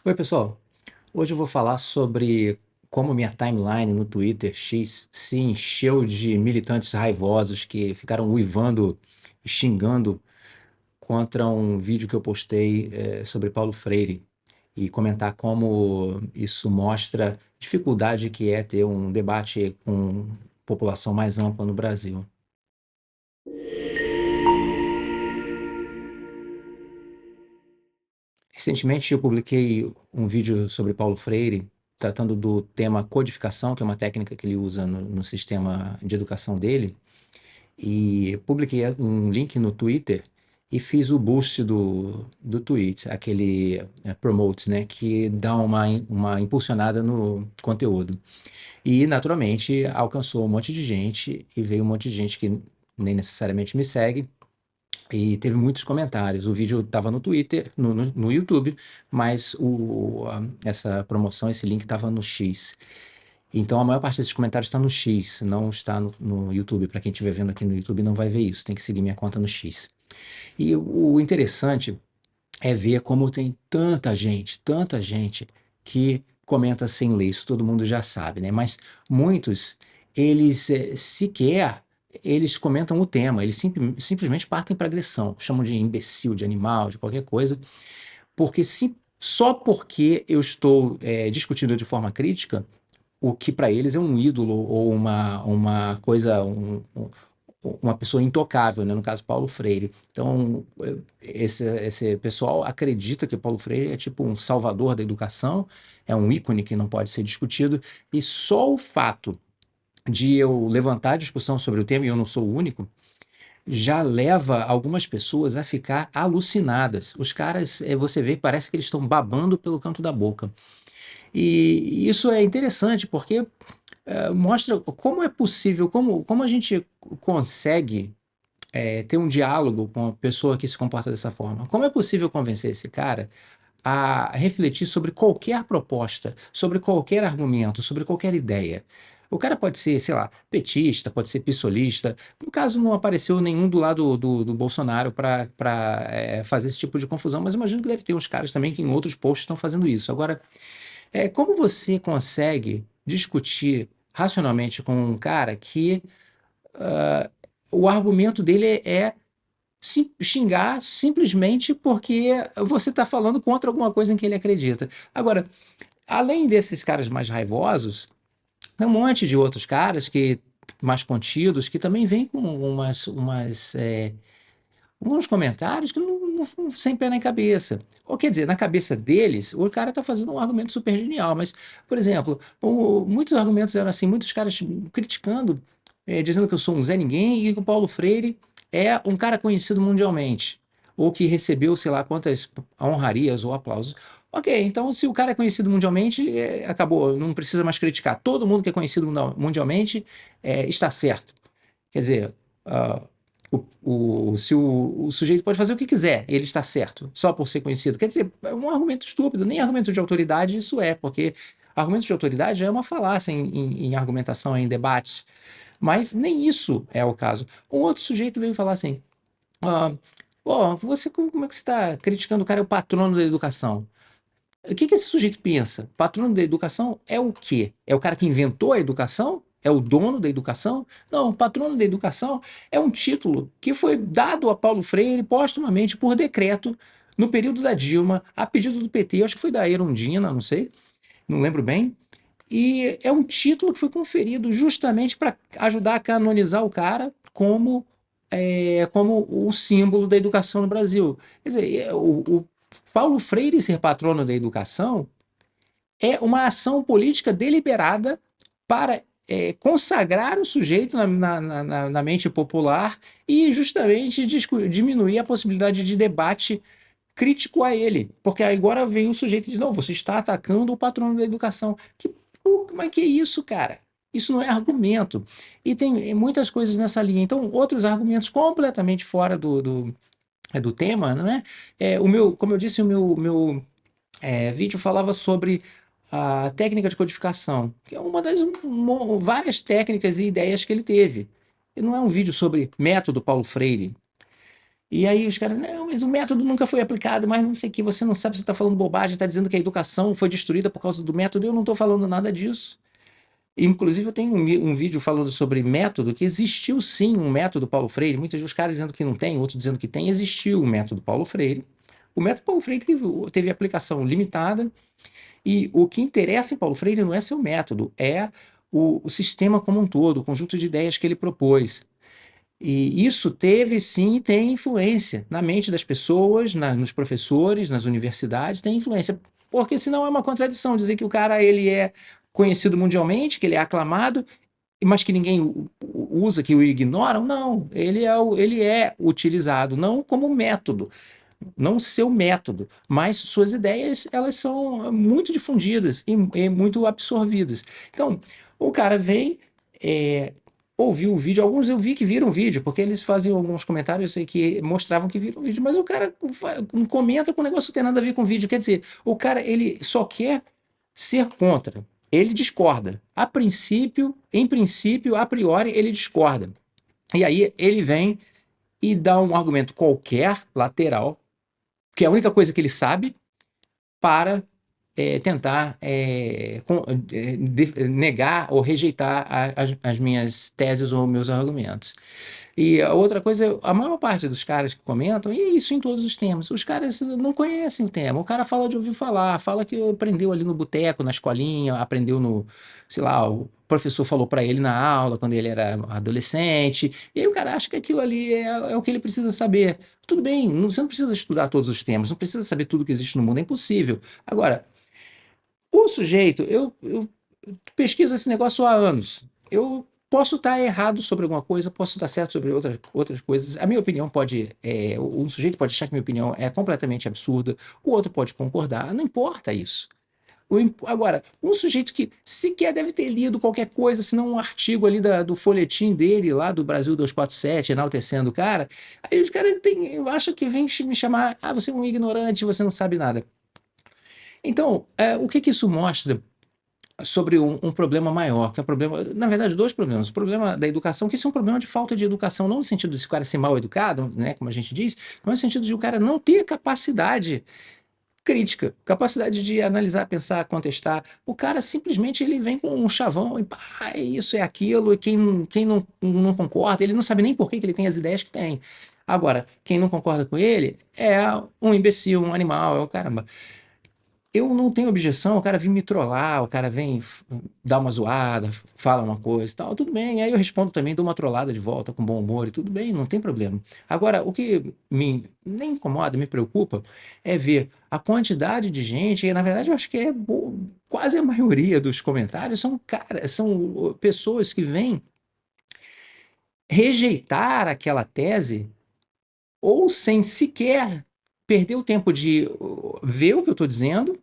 Oi, pessoal. Hoje eu vou falar sobre como minha timeline no Twitter X se encheu de militantes raivosos que ficaram uivando e xingando contra um vídeo que eu postei sobre Paulo Freire e comentar como isso mostra a dificuldade que é ter um debate com população mais ampla no Brasil. Recentemente eu publiquei um vídeo sobre Paulo Freire, tratando do tema codificação, que é uma técnica que ele usa no sistema de educação dele, e publiquei um link no Twitter e fiz o boost do tweet, aquele promote, né, que dá uma impulsionada no conteúdo. E, naturalmente, alcançou um monte de gente e veio um monte de gente que nem necessariamente me segue, e teve muitos comentários. O vídeo estava no Twitter, no YouTube, mas essa promoção, esse link estava no X. Então a maior parte desses comentários está no X, não está no YouTube. Para quem estiver vendo aqui no YouTube não vai ver isso, tem que seguir minha conta no X. E o interessante é ver como tem tanta gente que comenta sem ler, isso todo mundo já sabe, né? Mas muitos, eles sequer eles comentam o tema, eles simplesmente partem para agressão, chamam de imbecil, de animal, de qualquer coisa, porque só porque eu estou discutindo de forma crítica, o que para eles é um ídolo ou uma coisa, uma pessoa intocável, né? No caso, Paulo Freire. Então, esse pessoal acredita que Paulo Freire é tipo um salvador da educação, é um ícone que não pode ser discutido, e só o fato de eu levantar a discussão sobre o tema, e eu não sou o único, já leva algumas pessoas a ficar alucinadas. Os caras, você vê, parece que eles estão babando pelo canto da boca. E isso é interessante porque mostra como é possível, como a gente consegue ter um diálogo com a pessoa que se comporta dessa forma. Como é possível convencer esse cara a refletir sobre qualquer proposta, sobre qualquer argumento, sobre qualquer ideia? O cara pode ser, sei lá, petista, pode ser pissolista. No caso, não apareceu nenhum do lado do Bolsonaro para fazer esse tipo de confusão, mas imagino que deve ter uns caras também que em outros posts estão fazendo isso. Agora, como você consegue discutir racionalmente com um cara que o argumento dele é xingar simplesmente porque você está falando contra alguma coisa em que ele acredita? Agora, além desses caras mais raivosos, tem um monte de outros caras que mais contidos que também vêm com uns comentários que sem pé nem cabeça. Ou quer dizer, na cabeça deles, o cara está fazendo um argumento super genial, mas, por exemplo, muitos argumentos eram assim, muitos caras criticando, dizendo que eu sou um Zé Ninguém e que o Paulo Freire é um cara conhecido mundialmente, ou que recebeu, sei lá, quantas honrarias ou aplausos. Ok, então se o cara é conhecido mundialmente, acabou, não precisa mais criticar. Todo mundo que é conhecido mundialmente está certo. Quer dizer, ah, se o sujeito pode fazer o que quiser, ele está certo, só por ser conhecido. Quer dizer, é um argumento estúpido, nem argumento de autoridade isso é, porque argumento de autoridade é uma falácia em argumentação, em debate, mas nem isso é o caso. Um outro sujeito veio falar assim: ah, você, como é que você está criticando o cara, é o patrono da educação? O que que esse sujeito pensa? Patrono da educação é o quê? É o cara que inventou a educação? É o dono da educação? Não, patrono da educação é um título que foi dado a Paulo Freire postumamente por decreto no período da Dilma, a pedido do PT, acho que foi da Erundina, não sei, não lembro bem. E é um título que foi conferido justamente para ajudar a canonizar o cara como o símbolo da educação no Brasil. Quer dizer, o Paulo Freire ser patrono da educação é uma ação política deliberada para consagrar o sujeito na mente popular e justamente diminuir a possibilidade de debate crítico a ele. Porque agora vem o sujeito e diz: não, você está atacando o patrono da educação. Mas que é isso, cara? Isso não é argumento. E tem muitas coisas nessa linha. Então, outros argumentos completamente fora do tema, não é? Como eu disse, o meu vídeo falava sobre a técnica de codificação, que é uma das várias técnicas e ideias que ele teve. E não é um vídeo sobre método Paulo Freire. E aí os caras, não, mas o método nunca foi aplicado, mas não sei o que, você não sabe, você está falando bobagem, está dizendo que a educação foi destruída por causa do método, eu não estou falando nada disso. Inclusive, eu tenho um vídeo falando sobre método, que existiu sim um método Paulo Freire, muitos dos caras dizendo que não tem, outros dizendo que tem, existiu o método Paulo Freire. O método Paulo Freire teve aplicação limitada, e o que interessa em Paulo Freire não é seu método, é o sistema como um todo, o conjunto de ideias que ele propôs. E isso teve sim e tem influência na mente das pessoas, nos professores, nas universidades, tem influência. Porque senão é uma contradição dizer que o cara ele é conhecido mundialmente, que ele é aclamado, mas que ninguém usa, que o ignoram. Não, ele é utilizado não como método, não seu método, mas suas ideias elas são muito difundidas e muito absorvidas. Então, o cara vem, é, ouviu o vídeo, alguns eu vi que viram o vídeo, porque eles faziam alguns comentários e que mostravam que viram o vídeo, mas o cara comenta com o negócio que não tem nada a ver com o vídeo. Quer dizer, o cara ele só quer ser contra. Ele discorda. A princípio, em princípio, a priori, ele discorda. E aí ele vem e dá um argumento qualquer, lateral, que é a única coisa que ele sabe, para tentar negar ou rejeitar as minhas teses ou meus argumentos. E a outra coisa, a maior parte dos caras que comentam, e isso em todos os temas, os caras não conhecem o tema. O cara fala de ouvir falar, fala que aprendeu ali no boteco, na escolinha, aprendeu no, sei lá, o professor falou para ele na aula quando ele era adolescente, e aí o cara acha que aquilo ali é o que ele precisa saber. Tudo bem, você não precisa estudar todos os temas, não precisa saber tudo que existe no mundo, é impossível. Agora, o sujeito, eu pesquiso esse negócio há anos. Eu posso estar errado sobre alguma coisa, posso estar certo sobre outras coisas. A minha opinião pode. Um sujeito pode achar que minha opinião é completamente absurda, o outro pode concordar, não importa isso. Agora, um sujeito que sequer deve ter lido qualquer coisa, senão um artigo ali do folhetim dele, lá do Brasil 247, enaltecendo o cara, aí os caras acham que vem me chamar, você é um ignorante, você não sabe nada. Então, o que que isso mostra sobre um problema maior, que é um problema, na verdade, dois problemas. O problema da educação, que isso é um problema de falta de educação, não no sentido de o cara ser mal educado, né, como a gente diz, mas no sentido de o cara não ter capacidade crítica, capacidade de analisar, pensar, contestar. O cara simplesmente ele vem com um chavão e pá, é isso, é aquilo, e quem não concorda, ele não sabe nem por que ele tem as ideias que tem. Agora, quem não concorda com ele é um imbecil, um animal, é o caramba. Eu não tenho objeção, o cara vem me trollar, o cara vem dar uma zoada, fala uma coisa e tal, tudo bem. Aí eu respondo também, dou uma trollada de volta com bom humor e tudo bem, não tem problema. Agora, o que me nem incomoda, me preocupa, é ver a quantidade de gente, e na verdade eu acho que quase a maioria dos comentários são pessoas que vêm rejeitar aquela tese ou sem sequer perder o tempo de ver o que eu estou dizendo.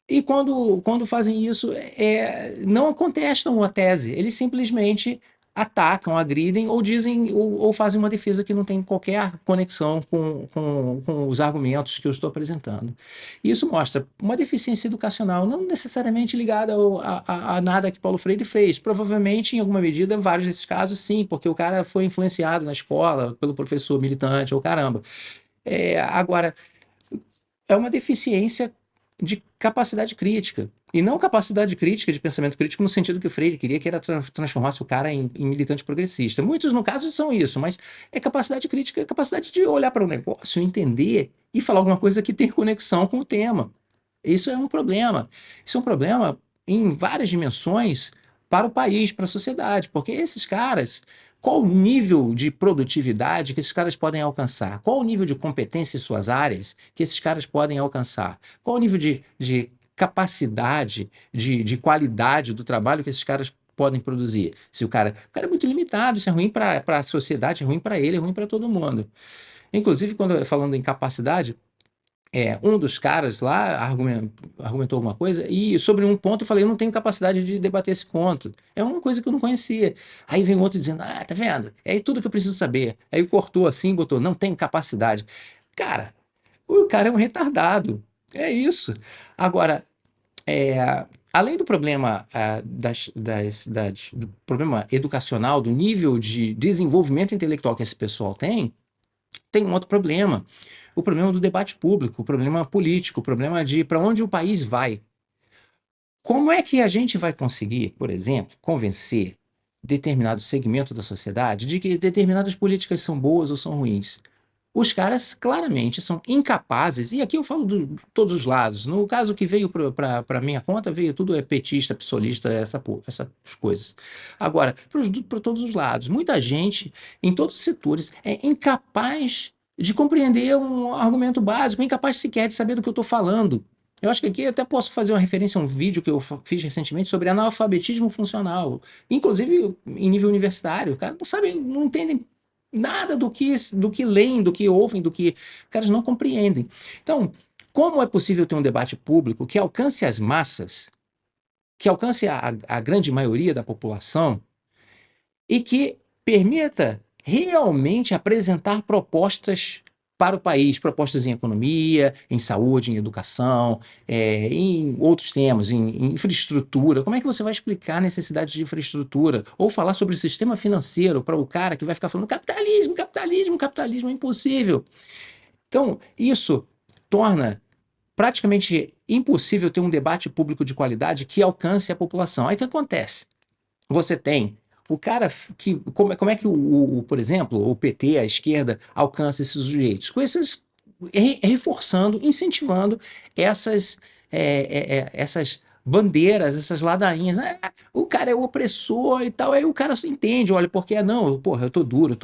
E quando fazem isso, não contestam a tese, eles simplesmente atacam, agridem ou dizem ou fazem uma defesa que não tem qualquer conexão com os argumentos que eu estou apresentando. E isso mostra uma deficiência educacional, não necessariamente ligada a nada que Paulo Freire fez. Provavelmente, em alguma medida, vários desses casos, sim, porque o cara foi influenciado na escola pelo professor militante, ou caramba. Agora, é uma deficiência de capacidade crítica. E não capacidade crítica de pensamento crítico no sentido que o Freire queria, que era transformasse o cara em militante progressista. Muitos, no caso, são isso, mas é capacidade crítica, é capacidade de olhar para o negócio, entender e falar alguma coisa que tem conexão com o tema. Isso é um problema. Isso é um problema em várias dimensões para o país, para a sociedade, porque esses caras, qual o nível de produtividade que esses caras podem alcançar? Qual o nível de competência em suas áreas que esses caras podem alcançar? Qual o nível de capacidade, de qualidade do trabalho que esses caras podem produzir? Se o cara é muito limitado, isso é ruim para a sociedade, é ruim para ele, é ruim para todo mundo. Inclusive, quando falando em capacidade, um dos caras lá argumentou alguma coisa, e sobre um ponto eu falei, eu não tenho capacidade de debater esse ponto. É uma coisa que eu não conhecia. Aí vem outro dizendo, tá vendo? É tudo que eu preciso saber. Aí cortou assim, botou, não tenho capacidade. Cara, o cara é um retardado. É isso. Agora, além do problema do problema educacional, do nível de desenvolvimento intelectual que esse pessoal tem, tem um outro problema. O problema do debate público, o problema político, o problema de para onde o país vai. Como é que a gente vai conseguir, por exemplo, convencer determinado segmento da sociedade de que determinadas políticas são boas ou são ruins? Os caras claramente são incapazes, e aqui eu falo de todos os lados. No caso que veio para minha conta, veio tudo petista, psolista, essas coisas. Agora, para todos os lados, muita gente, em todos os setores, é incapaz de compreender um argumento básico, incapaz sequer de saber do que eu estou falando. Eu acho que aqui eu até posso fazer uma referência a um vídeo que eu fiz recentemente sobre analfabetismo funcional, inclusive em nível universitário. O cara não sabe, não entendem nada do que leem, do que ouvem, do que os caras não compreendem. Então, como é possível ter um debate público que alcance as massas, que alcance a grande maioria da população e que permita realmente apresentar propostas para o país, propostas em economia, em saúde, em educação, em outros temas, em infraestrutura. Como é que você vai explicar a necessidade de infraestrutura? Ou falar sobre o sistema financeiro para o cara que vai ficar falando capitalismo, capitalismo, capitalismo, é impossível. Então, isso torna praticamente impossível ter um debate público de qualidade que alcance a população. Aí o que acontece? Você tem o cara que. Como é que, por exemplo, o PT, a esquerda, alcança esses sujeitos? Com esses. Reforçando, incentivando essas bandeiras, essas ladainhas. Ah, o cara é o opressor e tal. Aí o cara só entende, olha, porque não, porra, eu tô duro,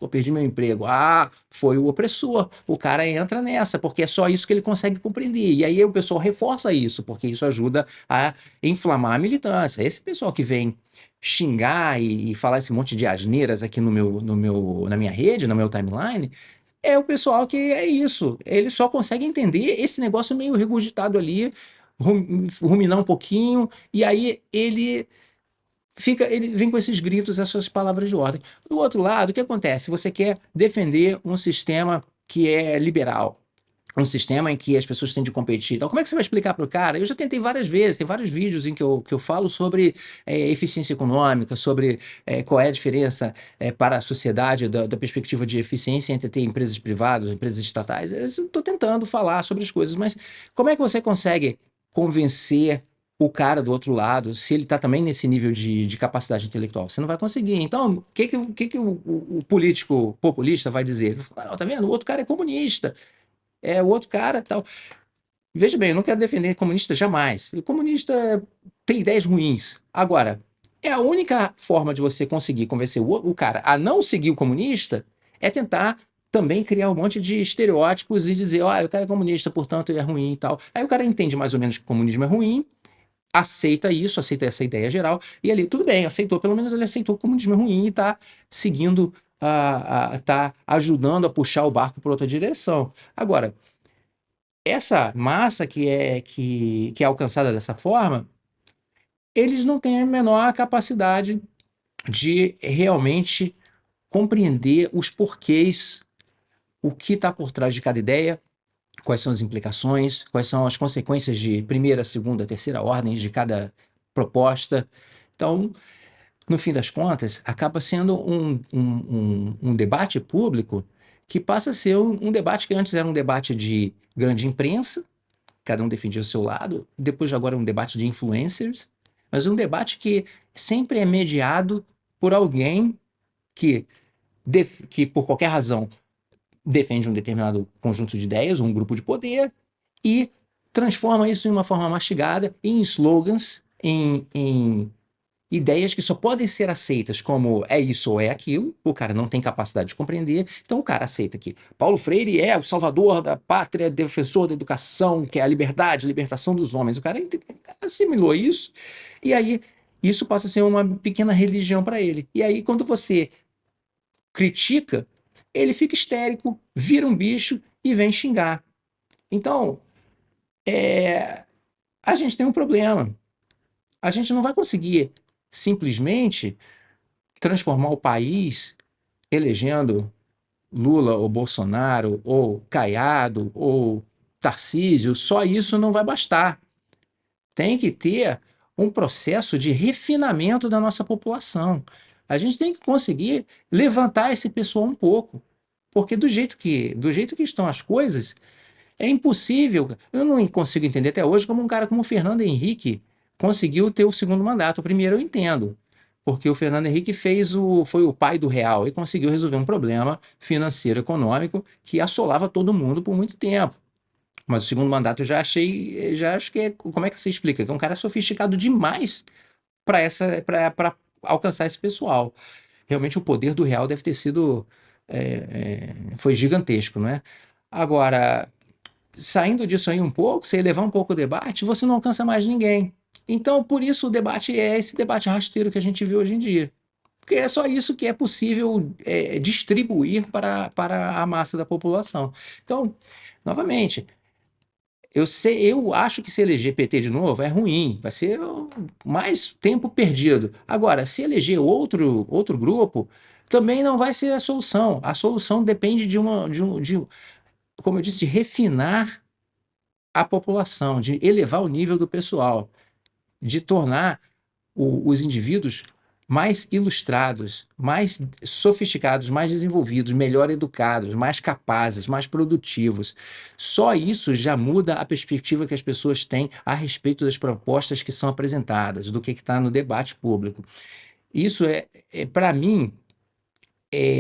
eu perdi meu emprego. Ah, foi o opressor. O cara entra nessa, porque é só isso que ele consegue compreender. E aí o pessoal reforça isso, porque isso ajuda a inflamar a militância. Esse pessoal que vem xingar e falar esse monte de asneiras aqui na minha rede, no meu timeline, é o pessoal que é isso. Ele só consegue entender esse negócio meio regurgitado ali, ruminar um pouquinho, e aí ele vem com esses gritos, essas palavras de ordem. Do outro lado, o que acontece? Você quer defender um sistema que é liberal, um sistema em que as pessoas têm de competir. Então, como é que você vai explicar para o cara? Eu já tentei várias vezes, tem vários vídeos em que eu falo sobre eficiência econômica, sobre qual é a diferença para a sociedade da perspectiva de eficiência entre ter empresas privadas, empresas estatais. Eu estou tentando falar sobre as coisas, mas como é que você consegue convencer o cara do outro lado, se ele está também nesse nível de capacidade intelectual? Você não vai conseguir. Então, o que o político populista vai dizer? Ele vai falar, tá vendo? O outro cara é comunista, o outro cara tal. Veja bem, eu não quero defender comunista jamais. O comunista tem ideias ruins. Agora, é a única forma de você conseguir convencer o cara a não seguir o comunista é tentar também criar um monte de estereótipos e dizer, o cara é comunista, portanto ele é ruim e tal. Aí o cara entende mais ou menos que o comunismo é ruim, aceita isso, aceita essa ideia geral, e ali, tudo bem, aceitou, pelo menos ele aceitou que o comunismo é ruim e está seguindo, está ajudando a puxar o barco para outra direção. Agora, essa massa que é alcançada dessa forma, eles não têm a menor capacidade de realmente compreender os porquês, o que está por trás de cada ideia, quais são as implicações, quais são as consequências de primeira, segunda, terceira ordens de cada proposta. Então, no fim das contas, acaba sendo um debate público que passa a ser um debate que antes era um debate de grande imprensa, cada um defendia o seu lado, depois agora é um debate de influencers, mas um debate que sempre é mediado por alguém que, que por qualquer razão, defende um determinado conjunto de ideias, um grupo de poder, e transforma isso em uma forma mastigada, em slogans, em ideias que só podem ser aceitas como é isso ou é aquilo, o cara não tem capacidade de compreender, então o cara aceita que Paulo Freire é o salvador da pátria, defensor da educação, que é a liberdade, a libertação dos homens. O cara assimilou isso, e aí isso passa a ser uma pequena religião para ele. E aí, quando você critica, ele fica histérico, vira um bicho e vem xingar. Então, a gente tem um problema. A gente não vai conseguir simplesmente transformar o país elegendo Lula ou Bolsonaro ou Caiado ou Tarcísio. Só isso não vai bastar. Tem que ter um processo de refinamento da nossa população. A gente tem que conseguir levantar esse pessoal um pouco. Porque do jeito que estão as coisas, é impossível. Eu não consigo entender até hoje como um cara como o Fernando Henrique conseguiu ter o segundo mandato. O primeiro eu entendo, porque o Fernando Henrique foi o pai do real e conseguiu resolver um problema financeiro, econômico que assolava todo mundo por muito tempo. Mas o segundo mandato eu já acho que como é que você explica? Que é um cara sofisticado demais para alcançar esse pessoal. Realmente o poder do real deve ter sido foi gigantesco, não é? Agora, saindo disso aí um pouco, você elevar um pouco o debate, você não alcança mais ninguém. Então, por isso o debate é esse debate rasteiro que a gente vê hoje em dia. Porque é só isso que é possível distribuir para a massa da população. Então, novamente, eu acho que se eleger PT de novo é ruim, vai ser mais tempo perdido. Agora, se eleger outro grupo, também não vai ser a solução. A solução depende como eu disse, de refinar a população, de elevar o nível do pessoal, de tornar os indivíduos mais ilustrados, mais sofisticados, mais desenvolvidos, melhor educados, mais capazes, mais produtivos. Só isso já muda a perspectiva que as pessoas têm a respeito das propostas que são apresentadas, do que está no debate público. Isso para mim,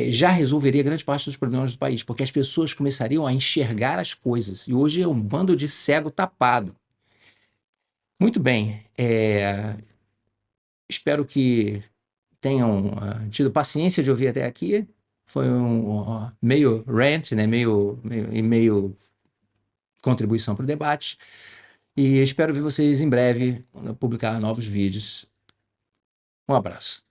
já resolveria grande parte dos problemas do país, porque as pessoas começariam a enxergar as coisas. E hoje é um bando de cego tapado. Muito bem, espero que tenham tido paciência de ouvir até aqui. Foi um meio rant, né? meio contribuição para o debate. E espero ver vocês em breve, quando eu publicar novos vídeos. Um abraço.